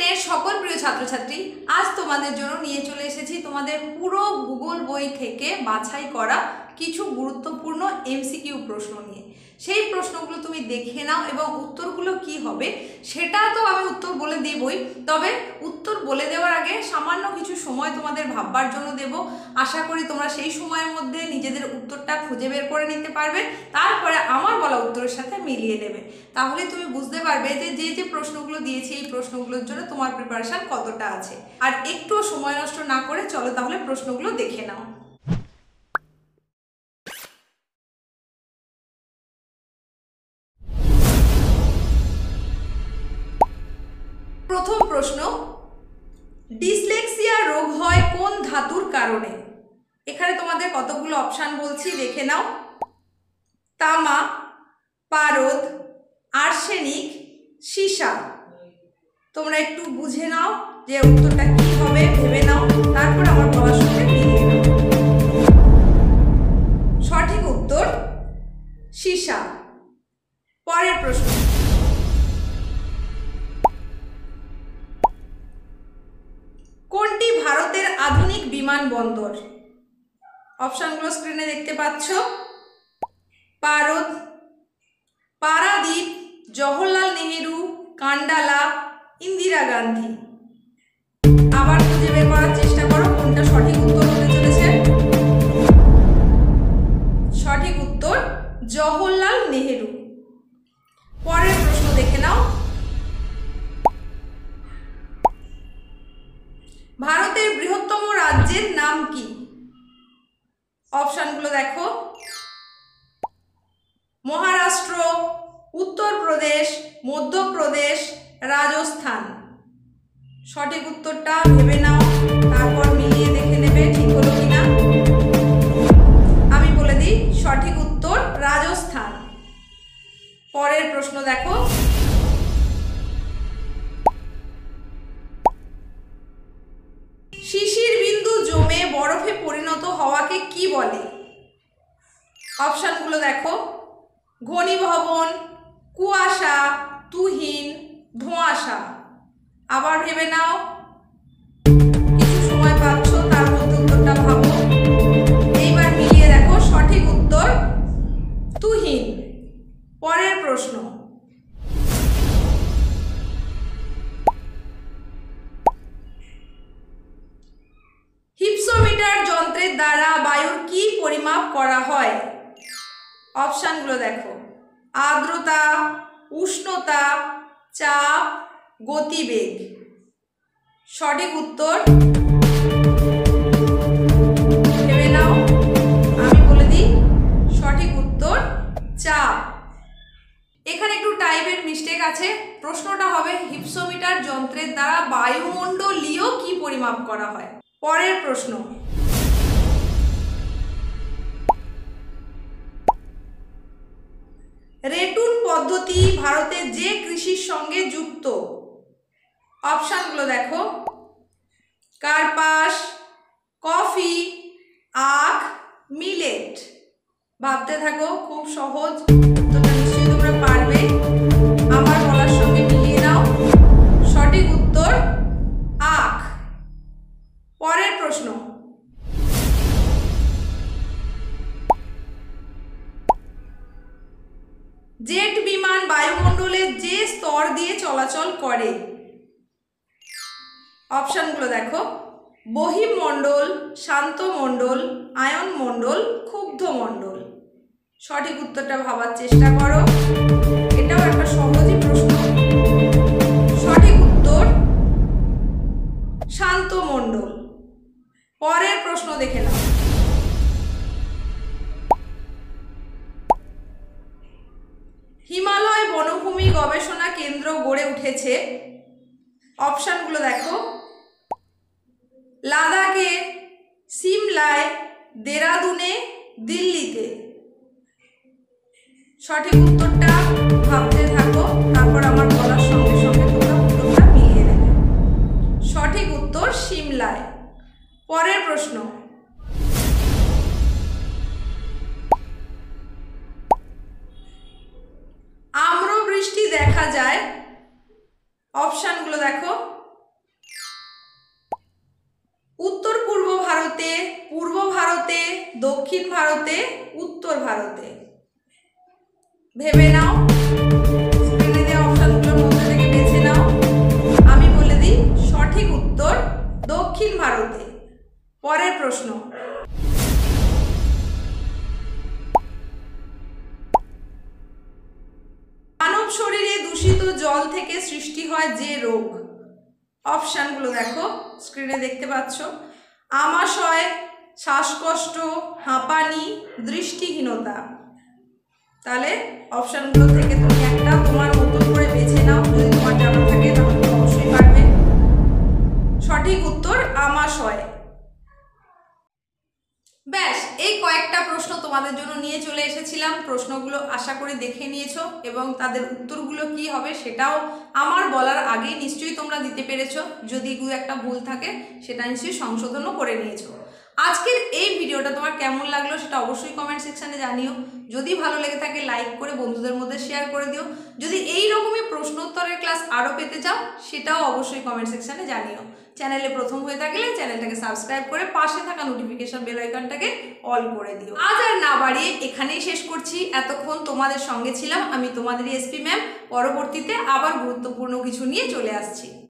শ্রেণীর সকল প্রিয় ছাত্রছাত্রী, আজ তোমাদের জন্য নিয়ে চলে এসেছি তোমাদের পুরো ভূগোল বই থেকে বাছাই করা কিছু গুরুত্বপূর্ণ এমসিকিউ প্রশ্ন নিয়ে। সেই প্রশ্নগুলো তুমি দেখে নাও এবং উত্তরগুলো কি হবে সেটা তো আমি উত্তর বলে দেবই, তবে উত্তর বলে দেওয়ার আগে সামান্য কিছু সময় তোমাদের ভাববার জন্য দেব। আশা করি তোমরা সেই সময়ের মধ্যে নিজেদের উত্তরটা খুঁজে বের করে নিতে পারবে, তারপরে আমার বলা উত্তরের সাথে মিলিয়ে নেবে। তাহলে তুমি বুঝতে পারবে যে যে প্রশ্নগুলো দিয়েছি এই প্রশ্নগুলোর জন্য তোমার প্রিপারেশন কতটা আছে। আর একটুও সময় নষ্ট না করে চলো তাহলে প্রশ্নগুলো দেখে নাও। প্রথম প্রশ্ন, ডিসলেক্সিয়া রোগ হয় কোন ধাতুর কারণে? এখানে তোমাদের কতগুলো অপশান বলছি, দেখে নাও। তামা, পারদ, আর্সেনিক, সীসা। তোমরা একটু বুঝে নাও যে উত্তরটা কি হবে, ভেবে নাও, তারপর আমার বলার সঙ্গে মিলিয়ে নাও। সঠিক উত্তর সীসা। পরের প্রশ্ন, কোনটি ভারতের আধুনিক বিমানবন্দর? অপশনগুলো স্ক্রিনে দেখতে পাচ্ছ। পারদ, পারাদ্বীপ, জওহরলাল নেহেরু, কান্ডালা, ইন্দিরা গান্ধী। আবার খুঁজে বের করার চেষ্টা করো কোনটা সঠিক উত্তর হতে চলেছে। সঠিক উত্তর জওহরলাল নেহেরু। পরের প্রশ্ন দেখে নাও। ভারতের বৃহত্তম রাজ্যের নাম কি? অপশনগুলো দেখো। মহারাষ্ট্র, উত্তরপ্রদেশ, মধ্যপ্রদেশ, রাজস্থান। সঠিক উত্তরটা ভেবে নাও, তারপর মিলিয়ে দেখে নেবে ঠিক হলো কিনা। আমি বলে দিই, সঠিক উত্তর রাজস্থান। পরের প্রশ্ন দেখো। শিশির বিন্দু জমে বরফে পরিণত হওয়াকে কি বলে? অপশনগুলো দেখো। ঘনীভবন, কুয়াশা, তুহিন, ধোঁয়াশা। আবার ভেবে নাও, কিছু সময় পাচ্ছ, তার মধ্যে উত্তরটা ভাবো। এইবার মিলিয়ে দেখো, সঠিক উত্তর তুহিন। পরের প্রশ্ন, হিপসোমিটার যন্ত্রের দ্বারা বায়ুর কি পরিমাপ করা হয়? অপশনগুলো দেখো। আর্দ্রতা, উষ্ণতা, চাপ, গতিবেগ। সঠিক উত্তর ভেবে নাও, আমি বলে দিই, সঠিক উত্তর চাপ। এখানে একটু টাইপের মিস্টেক আছে। প্রশ্নটা হবে হিপসোমিটার যন্ত্রের দ্বারা বায়ুমণ্ডলীয় কি পরিমাপ করা হয়। পরের প্রশ্ন, রেটুন পদ্ধতি ভারতের যে কৃষির সঙ্গে যুক্ত? অপশনগুলো দেখো। কার্পাস, কফি, আখ, মিলেট। ভাবতে থাকো, খুব সহজ, উত্তরটা নিশ্চয়ই তোমরা পারবে। আমার বলার সঙ্গে মিলিয়ে নাও। সঠিক উত্তর আখ। পরের প্রশ্ন, জেট বিমান বায়ুমণ্ডলের যে স্তর দিয়ে চলাচল করে? অপশনগুলো দেখো। বহির্মণ্ডল, শান্ত মণ্ডল, আয়ন মণ্ডল, ক্ষুব্ধ মণ্ডল। সঠিক উত্তরটা ভাবার চেষ্টা করো, এটাও একটা সহজই প্রশ্ন। সঠিক উত্তর শান্ত মণ্ডল। পরের প্রশ্ন দেখে নাও। হিমালয় বনভূমি গবেষণা কেন্দ্র গড়ে উঠেছে? অপশনগুলো দেখো। লাদাখে, সিমলায়, দেরাদুনে, দিল্লিতে। সঠিক উত্তরটা ভাবতে থাকো, তারপর আমার বলার সঙ্গে সঙ্গে তোমরা উত্তরটা মিলিয়ে নেবে। সঠিক উত্তর সিমলায়। পরের প্রশ্ন, আম্রবৃষ্টি দেখা যায়? অপশনগুলো দেখো। উত্তর পূর্ব ভারতে, পূর্ব ভারতে, দক্ষিণ ভারতে, উত্তর ভারতে। ভেবে নাও, স্ক্রিনে দেওয়া অপশনগুলোর মধ্যে থেকে বেছে নাও। আমি বলে দিই, সঠিক উত্তর দক্ষিণ ভারতে। পরের প্রশ্ন, মানব শরীরে দূষিত জল থেকে সৃষ্টি হয় যে রোগ। অপশানগুলো দেখো, স্ক্রিনে দেখতে পাচ্ছ। আমাশয়, শ্বাসকষ্ট, হাঁপানি, দৃষ্টিহীনতা। তাহলে অপশানগুলো থেকে তুমি একটা তোমার মতন করে বেছে নাও, যদি তোমার জানা থাকে তাহলে অবশ্যই পারবে। সঠিক উত্তর আমাশয়। ব্যাস, এই কয়েকটা প্রশ্ন তোমাদের জন্য নিয়ে চলে এসেছিলাম। প্রশ্নগুলো আশা করি দেখে নিয়েছো এবং তাদের উত্তরগুলো কি হবে সেটাও আমার বলার আগেই নিশ্চয়ই তোমরা দিতে পেরেছো। যদি দু একটা ভুল থাকে সেটা নিশ্চয়ই সংশোধনও করে নিয়েছো। আজকের এই ভিডিওটা তোমার কেমন লাগলো সেটা অবশ্যই কমেন্ট সেকশানে জানিও। যদি ভালো লেগে থাকে লাইক করে বন্ধুদের মধ্যে শেয়ার করে দিও। যদি এই রকমই প্রশ্ন উত্তরের ক্লাস আরও পেতে চাও সেটাও অবশ্যই কমেন্ট সেকশানে জানিও। চ্যানেলে প্রথম হয়ে থাকলে চ্যানেলটাকে সাবস্ক্রাইব করে পাশে থাকা নোটিফিকেশন বেল আইকনটাকে অল করে দিও। আজ আর না বাড়িয়ে এখানেই শেষ করছি। এতক্ষণ তোমাদের সঙ্গে ছিলাম আমি, তোমাদের এসপি ম্যাম। পরবর্তীতে আবার গুরুত্বপূর্ণ কিছু নিয়ে চলে আসছি।